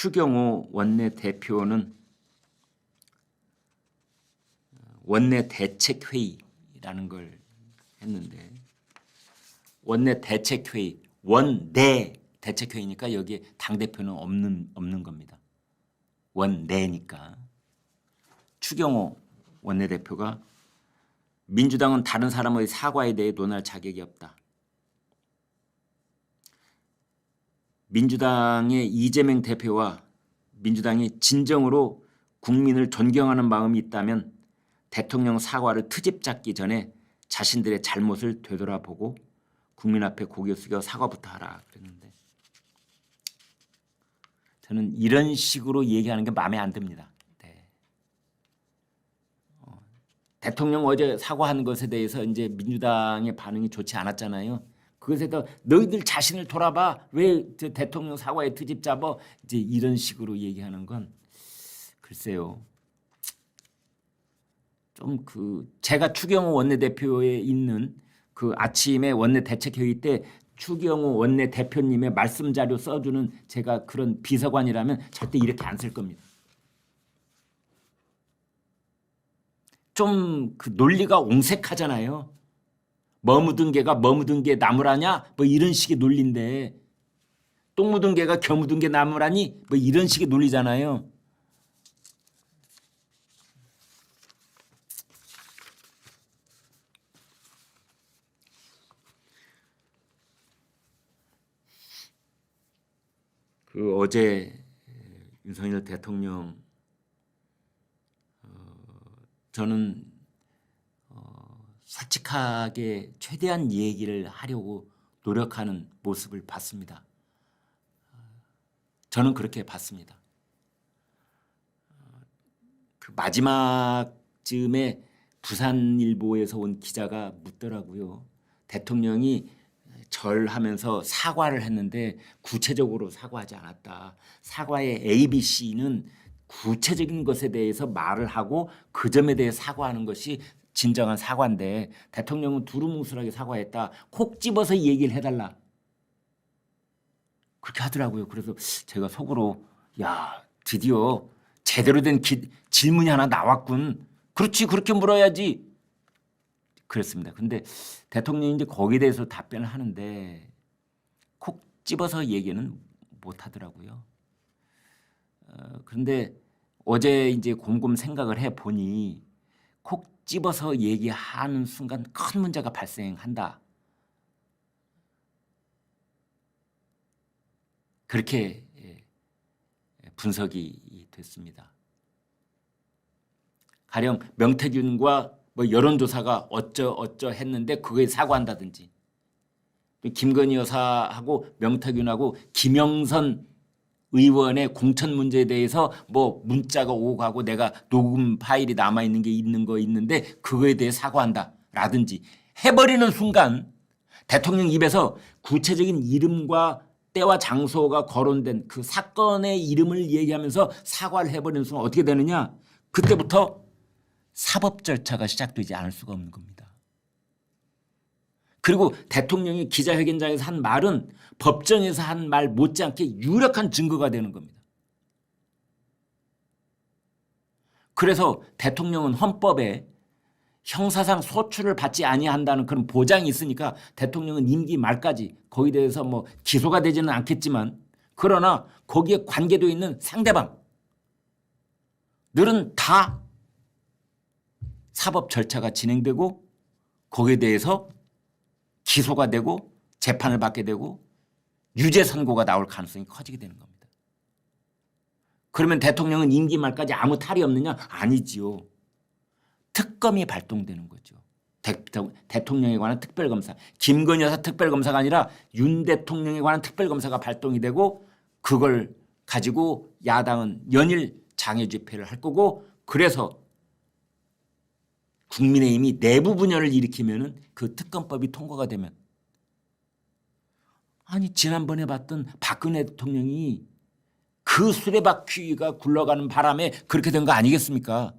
추경호 원내대표는 원내대책회의라는 걸 했는데, 원내대책회의, 원내대책회의니까 여기에 당대표는 없는 겁니다. 원내니까. 추경호 원내대표가 민주당은 다른 사람의 사과에 대해 논할 자격이 없다. 민주당의 이재명 대표와 민주당이 진정으로 국민을 존경하는 마음이 있다면 대통령 사과를 트집 잡기 전에 자신들의 잘못을 되돌아보고 국민 앞에 고개 숙여 사과부터 하라 그랬는데, 저는 이런 식으로 얘기하는 게 마음에 안 듭니다. 네. 대통령 어제 사과한 것에 대해서 이제 민주당의 반응이 좋지 않았잖아요. 그것에 더 너희들 자신을 돌아봐. 왜 대통령 사과에 트집 잡아? 이제 이런 식으로 얘기하는 건 글쎄요. 좀 제가 추경호 원내대표에 있는 그 아침에 원내대책회의 때 추경호 원내대표님의 말씀 자료 써주는 제가 그런 비서관이라면 절대 이렇게 안 쓸 겁니다. 좀 그 논리가 옹색하잖아요. 뭐 묻은 개가 뭐 묻은 개 나무라냐? 뭐 이런 식의 논리인데, 똥 묻은 개가 겨 묻은 개 나무라니? 뭐 이런 식의 논리잖아요. 어제 윤석열 대통령 저는 솔직하게 최대한 얘기를 하려고 노력하는 모습을 봤습니다. 저는 그렇게 봤습니다. 그 마지막쯤에 부산일보에서 온 기자가 묻더라고요. 대통령이 절하면서 사과를 했는데 구체적으로 사과하지 않았다. 사과의 ABC는 구체적인 것에 대해서 말을 하고 그 점에 대해 사과하는 것이 진정한 사과인데, 대통령은 두루뭉술하게 사과했다. 콕 집어서 얘기를 해달라. 그렇게 하더라고요. 그래서 제가 속으로 야, 드디어 제대로 된 질문이 하나 나왔군. 그렇지, 그렇게 물어야지. 그랬습니다. 근데 대통령이 이제 거기에 대해서 답변을 하는데 콕 집어서 얘기는 못 하더라고요. 그런데 어제 이제 곰곰 생각을 해 보니 콕 집어서 얘기하는 순간 큰 문제가 발생한다. 그렇게 분석이 됐습니다. 가령 명태균과 뭐 여론조사가 어쩌 했는데 그거에 사과한다든지, 김건희 여사하고 명태균하고 김영선 의원의 공천 문제에 대해서 뭐 문자가 오고 가고 내가 녹음 파일이 남아있는 게 있는데 그거에 대해 사과한다라든지 해버리는 순간 대통령 입에서 구체적인 이름과 때와 장소가 거론된 그 사건의 이름을 얘기하면서 사과를 해버리는 순간 어떻게 되느냐? 그때부터 사법 절차가 시작되지 않을 수가 없는 겁니다. 그리고 대통령이 기자회견장에서 한 말은 법정에서 한 말 못지않게 유력한 증거가 되는 겁니다. 그래서 대통령은 헌법에 형사상 소출을 받지 아니한다는 그런 보장이 있으니까 대통령은 임기 말까지 거기에 대해서 뭐 기소가 되지는 않겠지만, 그러나 거기에 관계되어 있는 상대방들은 다 사법 절차가 진행되고 거기에 대해서 기소가 되고 재판을 받게 되고 유죄 선고가 나올 가능성이 커지게 되는 겁니다. 그러면 대통령은 임기 말까지 아무 탈이 없느냐? 아니지요. 특검이 발동되는 거죠. 대통령에 관한 특별검사, 김건희 여사 특별검사가 아니라 윤 대통령에 관한 특별검사가 발동이 되고 그걸 가지고 야당은 연일 장애 집회를 할 거고, 그래서 국민의힘이 내부 분열을 일으키면은 그 특검법이 통과가 되면, 아니 지난번에 봤던 박근혜 대통령이 그 수레바퀴가 굴러가는 바람에 그렇게 된 거 아니겠습니까?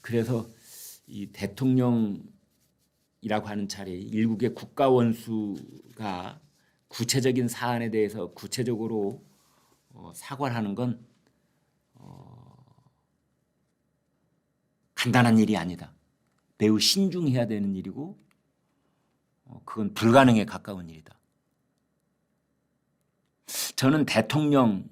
그래서 이 대통령이라고 하는 자리, 일국의 국가원수가 구체적인 사안에 대해서 구체적으로 사과를 하는 건 간단한 일이 아니다. 매우 신중해야 되는 일이고 그건 불가능에 가까운 일이다. 저는 대통령이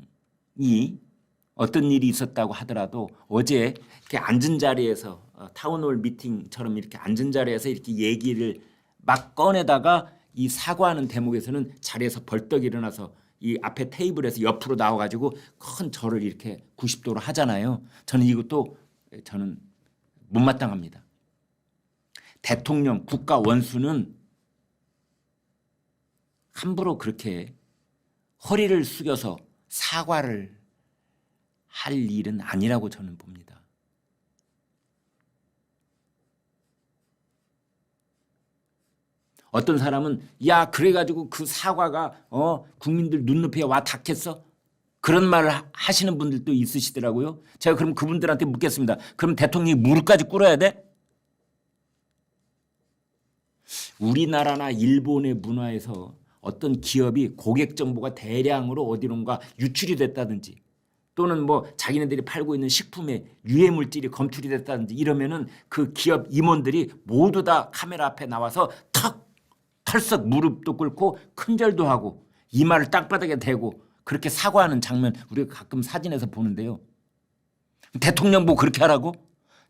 어떤 일이 있었다고 하더라도 어제 이렇게 앉은 자리에서 타운홀 미팅처럼 이렇게 앉은 자리에서 이렇게 얘기를 막 꺼내다가 이 사과하는 대목에서는 자리에서 벌떡 일어나서 이 앞에 테이블에서 옆으로 나와가지고 큰 절을 이렇게 90도로 하잖아요. 저는 이것도 저는 못마땅합니다. 대통령, 국가 원수는 함부로 그렇게 허리를 숙여서 사과를 할 일은 아니라고 저는 봅니다. 어떤 사람은 야 그래가지고 그 사과가 국민들 눈높이에 와 닿겠어? 그런 말을 하시는 분들도 있으시더라고요. 제가 그럼 그분들한테 묻겠습니다. 그럼 대통령이 무릎까지 꿇어야 돼? 우리나라나 일본의 문화에서 어떤 기업이 고객 정보가 대량으로 어디론가 유출이 됐다든지 또는 뭐 자기네들이 팔고 있는 식품에 유해 물질이 검출이 됐다든지 이러면은 그 기업 임원들이 모두 다 카메라 앞에 나와서 털썩 무릎도 꿇고 큰절도 하고 이마를 땅바닥에 대고 그렇게 사과하는 장면 우리가 가끔 사진에서 보는데요. 대통령 뭐 그렇게 하라고?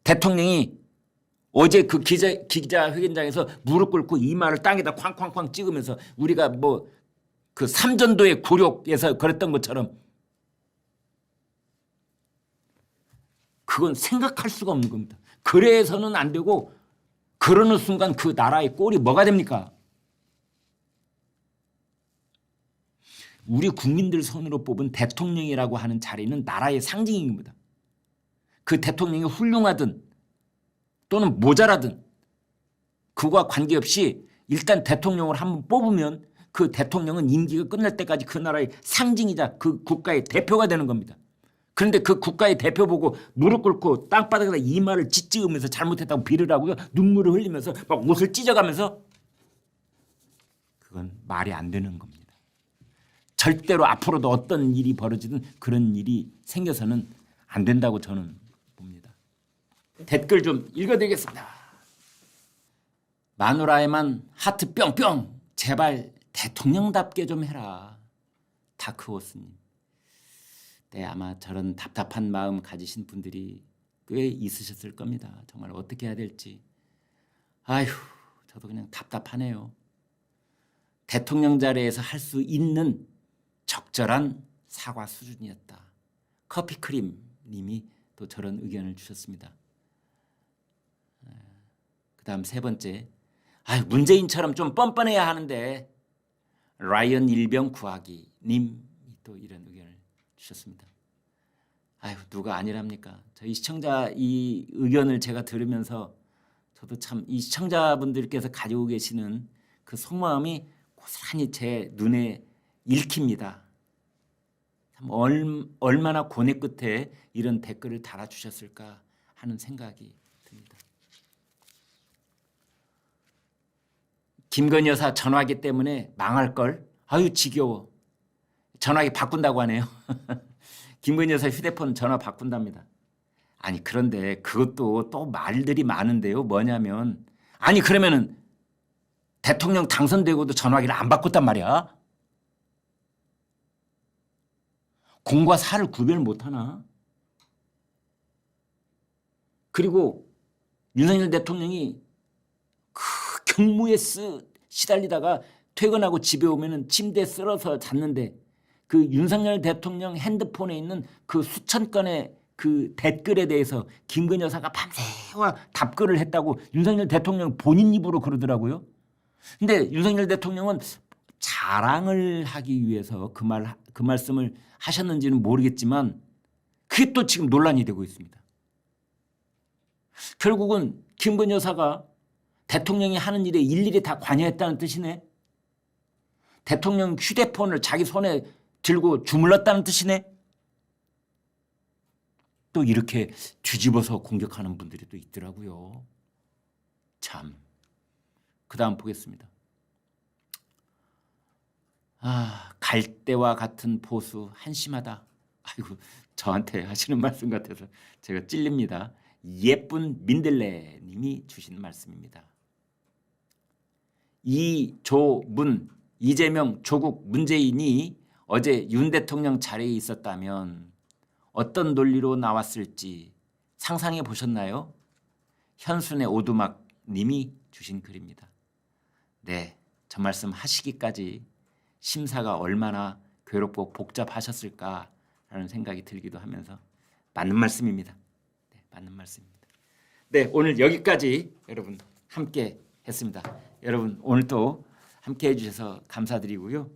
대통령이 어제 그 기자회견장에서 무릎 꿇고 이마를 땅에다 쾅쾅쾅 찍으면서 우리가 뭐 그 삼전도의 굴욕에서 그랬던 것처럼 그건 생각할 수가 없는 겁니다. 그래서는 안 되고 그러는 순간 그 나라의 꼴이 뭐가 됩니까? 우리 국민들 손으로 뽑은 대통령이라고 하는 자리는 나라의 상징인 겁니다. 그 대통령이 훌륭하든 또는 모자라든 그와 관계없이 일단 대통령을 한번 뽑으면 그 대통령은 임기가 끝날 때까지 그 나라의 상징이자 그 국가의 대표가 되는 겁니다. 그런데 그 국가의 대표 보고 무릎 꿇고 땅바닥에다 이마를 짓찍으면서 잘못했다고 비를 하고요. 눈물을 흘리면서 막 옷을 찢어가면서 그건 말이 안 되는 겁니다. 절대로 앞으로도 어떤 일이 벌어지든 그런 일이 생겨서는 안 된다고 저는 봅니다. 댓글 좀 읽어드리겠습니다. 마누라에만 하트 뿅뿅 제발 대통령답게 좀 해라. 다크호스님. 네, 아마 저런 답답한 마음 가지신 분들이 꽤 있으셨을 겁니다. 정말 어떻게 해야 될지. 아휴 저도 그냥 답답하네요. 대통령 자리에서 할 수 있는 적절한 사과 수준이었다. 커피크림 님이 또 저런 의견을 주셨습니다. 그 다음 세 번째. 문재인처럼 좀 뻔뻔해야 하는데 라이언 일병 구하기 님이 또 이런 의견을 주셨습니다. 누가 아니랍니까? 저희 시청자 이 의견을 제가 들으면서 저도 참 이 시청자분들께서 가지고 계시는 그 속마음이 고스란히 제 눈에 읽힙니다. 참 얼마나 고뇌 끝에 이런 댓글을 달아주셨을까 하는 생각이 듭니다. 김건희 여사 전화기 때문에 망할걸? 아유 지겨워. 전화기 바꾼다고 하네요. 김건희 여사 휴대폰 전화 바꾼답니다. 아니 그런데 그것도 또 말들이 많은데요. 뭐냐면 그러면은 대통령 당선되고도 전화기를 안 바꿨단 말이야. 공과 사를 구별 못하나? 그리고 윤석열 대통령이 그 경무에 시달리다가 퇴근하고 집에 오면은 침대에 쓸어서 잤는데 그 윤석열 대통령 핸드폰에 있는 그 수천 건의 그 댓글에 대해서 김건희 여사가 밤새와 답글을 했다고 윤석열 대통령 본인 입으로 그러더라고요. 근데 윤석열 대통령은 자랑을 하기 위해서 그 말씀을 하셨는지는 모르겠지만 그게 또 지금 논란이 되고 있습니다. 결국은 김건희 여사가 대통령이 하는 일에 일일이 다 관여했다는 뜻이네. 대통령 휴대폰을 자기 손에 들고 주물렀다는 뜻이네. 또 이렇게 뒤집어서 공격하는 분들이 또 있더라고요. 참. 그 다음 보겠습니다. 갈대와 같은 보수 한심하다. 아이고 저한테 하시는 말씀 같아서 제가 찔립니다. 예쁜 민들레님이 주신 말씀입니다. 이조문 이재명 조국 문재인이 어제 윤 대통령 자리에 있었다면 어떤 논리로 나왔을지 상상해 보셨나요? 현순의 오두막 님이 주신 글입니다. 네, 저 말씀 하시기까지 심사가 얼마나 괴롭고 복잡하셨을까라는 생각이 들기도 하면서 맞는 말씀입니다. 네, 맞는 말씀입니다. 네, 오늘 여기까지 여러분 함께 했습니다. 여러분 오늘 또 함께 해주셔서 감사드리고요.